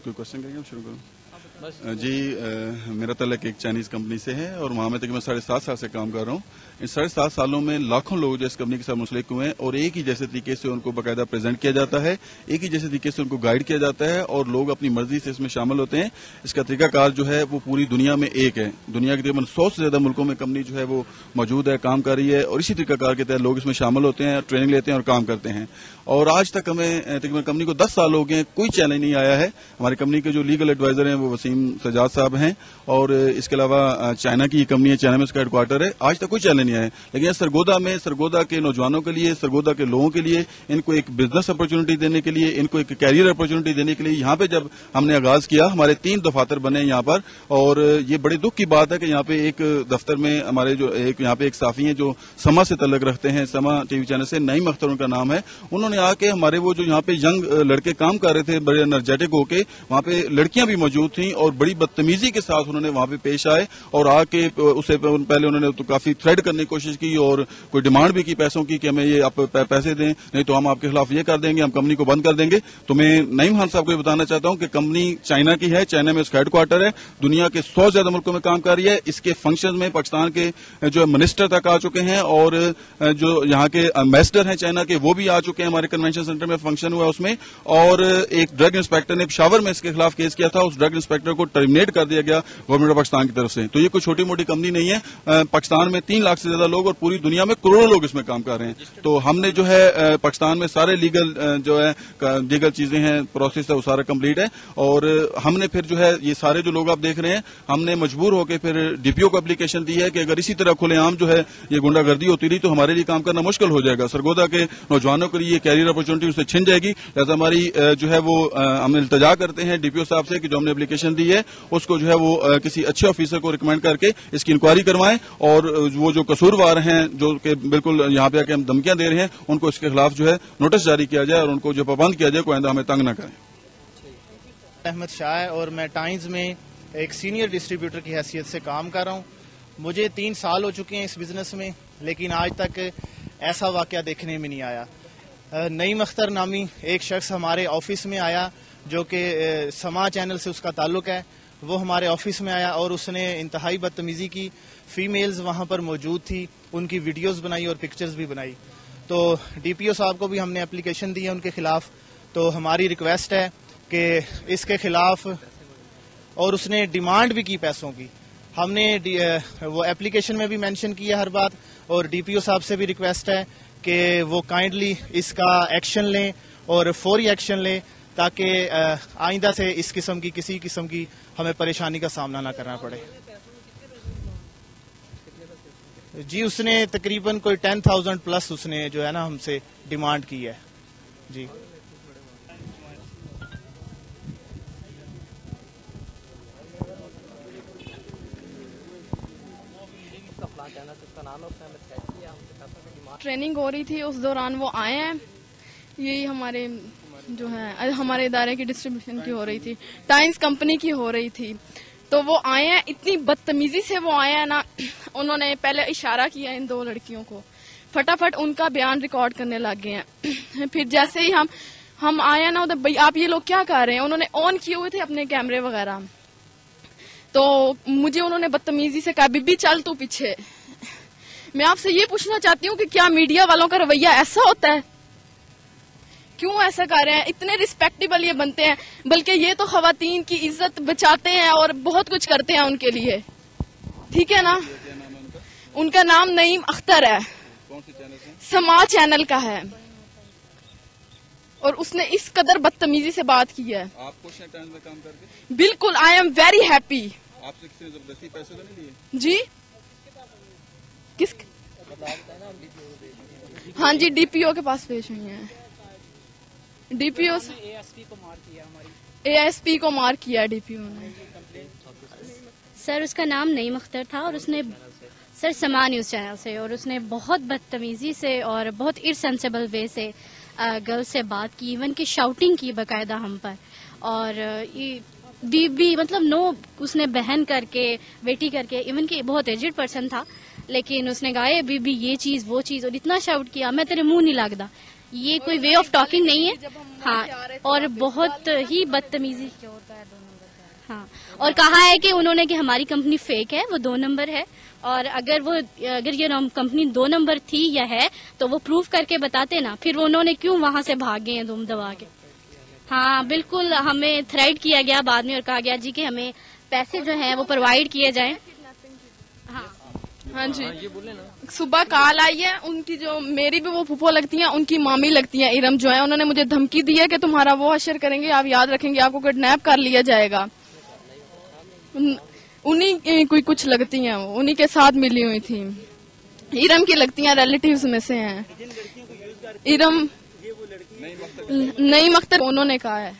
कोई क्वेश्चन करेंगे? शुरू करूँ जी। मेरा तल्लक एक चाइनीज कंपनी से है और वहाँ में तक मैं 7.5 साल से काम कर रहा हूँ। इन 7.5 सालों में लाखों लोग जो इस कंपनी के साथ मुंसलिक हुए हैं और एक ही जैसे तरीके से उनको बाकायदा प्रेजेंट किया जाता है, एक ही जैसे तरीके से उनको गाइड किया जाता है और लोग अपनी मर्जी से इसमें शामिल होते हैं। इसका तरीकाकार जो है वो पूरी दुनिया में एक है। दुनिया के तकरीबन 100 से ज्यादा मुल्कों में कंपनी जो है वो मौजूद है, काम कर रही है और इसी तरीकाकार के तहत लोग इसमें शामिल होते हैं, ट्रेनिंग लेते हैं और काम करते हैं। और आज तक हमें तकरीबन कंपनी को 10 साल हो गए, कोई चैलेंज नहीं आया है। हमारी कंपनी के जो लीगल एडवाइजर हैं वो वसीम सजाद साहब हैं और इसके अलावा चाइना की कंपनी है, चाइना में इसका हेडक्वार्टर है। आज तक कोई चैलेंज नहीं आया है। लेकिन सरगोदा में, सरगोदा के नौजवानों के लिए, सरगोदा के लोगों के लिए, इनको एक बिजनेस अपॉर्चुनिटी देने के लिए, इनको एक कैरियर अपॉर्चुनिटी देने के लिए यहाँ पे जब हमने आगाज किया, हमारे 3 दफातर बने यहाँ पर। और ये बड़े दुख की बात है कि यहाँ पे एक दफ्तर में हमारे जो एक यहाँ पे एक साफी हैं जो समा से तल्लक रखते हैं, समा टीवी चैनल से, नईम अख्तर उनका नाम है। उन्होंने आके हमारे वो जो यहाँ पे यंग लड़के काम कर रहे थे बड़े एनर्जेटिक होके, वहाँ पे लड़कियां भी मौजूद थी और बड़ी बदतमीजी के साथ उन्होंने वहाँ पे पेश आए और आके उससे पहले उन्होंने तो काफी थ्रेट करने की कोशिश की और कोई डिमांड भी की पैसों की कि हमें ये आप पैसे दें, नहीं तो हम आपके खिलाफ ये कर देंगे, हम कंपनी को बंद कर देंगे। तो मैं नईम खान साहब को बताना चाहता हूँ कि कंपनी चाइना की है, चाइना में उसका हेडक्वार्टर है, दुनिया के 100 ज्यादा मुल्कों में काम कर रही है। इसके फंक्शन में पाकिस्तान के जो मिनिस्टर तक आ चुके हैं और जो यहाँ के एम्बेसडर हैं चाइना के वो भी आ चुके हैं। हमारे कन्वेंशन सेंटर में फंक्शन हुआ उसमें, और एक ड्रग इंस्पेक्टर ने पेशावर में इसके खिलाफ केस किया था, उस ड्रग इंस्पेक्टर को टर्मिनेट कर दिया गया गवर्नमेंट ऑफ पाकिस्तान की तरफ से। तो ये कोई छोटी मोटी कंपनी नहीं है। पाकिस्तान में 3 लाख से ज्यादा लोग और पूरी दुनिया में करोड़ों लोग इसमें काम कर रहे हैं। तो हमने जो है पाकिस्तान में सारे लीगल जो है लीगल चीजें हैं, प्रोसेस है, वो सारा कंप्लीट है। और हमने फिर जो है ये सारे जो लोग आप देख रहे हैं, हमने मजबूर होकर फिर डीपीओ को एप्लीकेशन दी है कि अगर इसी तरह खुलेआम जो है ये गुंडागर्दी होती रही तो हमारे लिए काम करना मुश्किल हो जाएगा। सरगोदा के नौजवानों के लिए कैरियर अपॉर्चुनिटी उससे छिन जाएगी। लिहाजा हमारी जो है वो हम इल्तजा करते हैं डीपीओ साहब से कि जो हमने एप्लीकेशन दी है उसको जो है वो किसी अच्छे ऑफिसर को रिकमेंड करके इसकी इंक्वायरी करवाएं और वो जो कसूरवार हैं जो कि बिल्कुल यहाँ पे आके हम धमकियां दे रहे हैं उनको इसके खिलाफ जो है नोटिस जारी किया जाए और उनको जो पाबंद किया जाए, कोई आइंदा हमें तंग न करें। अहमद शाह है और मैं टाइम्स में एक सीनियर डिस्ट्रीब्यूटर की हैसियत से काम कर रहा हूँ। मुझे 3 साल हो चुके हैं इस बिजनेस में, लेकिन आज तक ऐसा वाकया देखने में नहीं आया। नईम अख्तर नामी एक शख्स हमारे ऑफिस में आया जो कि समा चैनल से उसका ताल्लुक है। वो हमारे ऑफिस में आया और उसने इंतहाई बदतमीजी की। फीमेल्स वहाँ पर मौजूद थी, उनकी वीडियोस बनाई और पिक्चर्स भी बनाई। तो डीपीओ साहब को भी हमने एप्लीकेशन दी है उनके खिलाफ। तो हमारी रिक्वेस्ट है कि इसके खिलाफ, और उसने डिमांड भी की पैसों की। हमने वो एप्लीकेशन में भी मेंशन किया हर बात, और डीपीओ साहब से भी रिक्वेस्ट है कि वो काइंडली इसका एक्शन लें और फौरी एक्शन लें ताकि आइंदा से इस किस्म की किसी किस्म की हमें परेशानी का सामना ना करना पड़े। जी उसने तकरीबन कोई 10,000 प्लस उसने जो है ना हमसे डिमांड की है जी। ट्रेनिंग हो रही थी, उस दौरान वो आए हैं। यही हमारे जो है हमारे इदारे की डिस्ट्रीब्यूशन की हो रही थी, टाइम्स कंपनी की हो रही थी। तो वो आए हैं, इतनी बदतमीजी से वो आए हैं ना। उन्होंने पहले इशारा किया इन 2 लड़कियों को, फटाफट उनका बयान रिकॉर्ड करने लग गए हैं। फिर जैसे ही हम आए ना उधर, भाई आप ये लोग क्या कर रहे हैं, उन्होंने ऑन किए हुए थे अपने कैमरे वगैरह। तो मुझे उन्होंने बदतमीजी से कहा बीबी चल तू पीछे। मैं आपसे ये पूछना चाहती हूँ कि क्या मीडिया वालों का रवैया ऐसा होता है? क्यों ऐसा कर रहे हैं? इतने रिस्पेक्टेबल ये बनते हैं, बल्कि ये तो खवातीन की इज्जत बचाते हैं और बहुत कुछ करते हैं उनके लिए, ठीक है ना। उनका नाम नईम अख्तर है, समा चैनल का है, और उसने इस कदर बदतमीजी से बात की है। आप खुश हैं टाइम्स में काम करके? बिल्कुल, आई एम वेरी हैप्पी। आपसे किसी ने जबरदस्ती पैसे तो नहीं लिए? जी किस? हाँ जी, डीपीओ के पास पेश हुई है। डीपीओ एएसपी को मार किया डीपीओ ने। सर उसका नाम नईम अख्तर था और उसने सर समा न्यूज़ चैनल से, और उसने बहुत बदतमीजी से और बहुत इरसेंसिबल वे से गर्ल से बात की, इवन की शाउटिंग की बाकायदा हम पर। और ये बीबी मतलब नो उसने बहन करके बेटी करके, इवन की बहुत एजेड पर्सन था, लेकिन उसने कहा बीबी ये चीज़ वो चीज़, और इतना शाउट किया मैं तेरे मुंह नहीं लगता। یہ کوئی وے آف ٹاکنگ نہیں ہے. ہاں اور بہت ہی بدتمیزی. ہاں اور کہا ہے کہ انہوں نے کہ ہماری کمپنی فیک ہے, وہ 2 نمبر ہے, اور اگر یہ کمپنی 2 نمبر تھی یا ہے تو وہ پروف کر کے بتاتے نا, پھر انہوں نے کیوں وہاں سے بھاگے ہیں دم دبا کے. ہاں بالکل, ہمیں تھریٹ کیا گیا بعد میں اور کہا گیا جی کہ ہمیں پیسے جو ہیں وہ پرووائڈ کیے جائیں. ہاں جی, صبح کال آئی ہے ان کی, جو میری بھی وہ پھپھو لگتی ہیں, ان کی مامی لگتی ہیں ارم جو ہے, انہوں نے مجھے دھمکی دی ہے کہ تمہارا وہ حشر کریں گے, آپ یاد رکھیں گے, آپ کو کڈنیپ کر لیا جائے گا. انہیں کوئی کچھ لگتی ہیں, وہ انہیں کے ساتھ ملی ہوئی تھی. ارم کی لگتی ہیں, ریلیٹیوز میں سے ہیں. ارم نہیں مختر انہوں نے کہا ہے.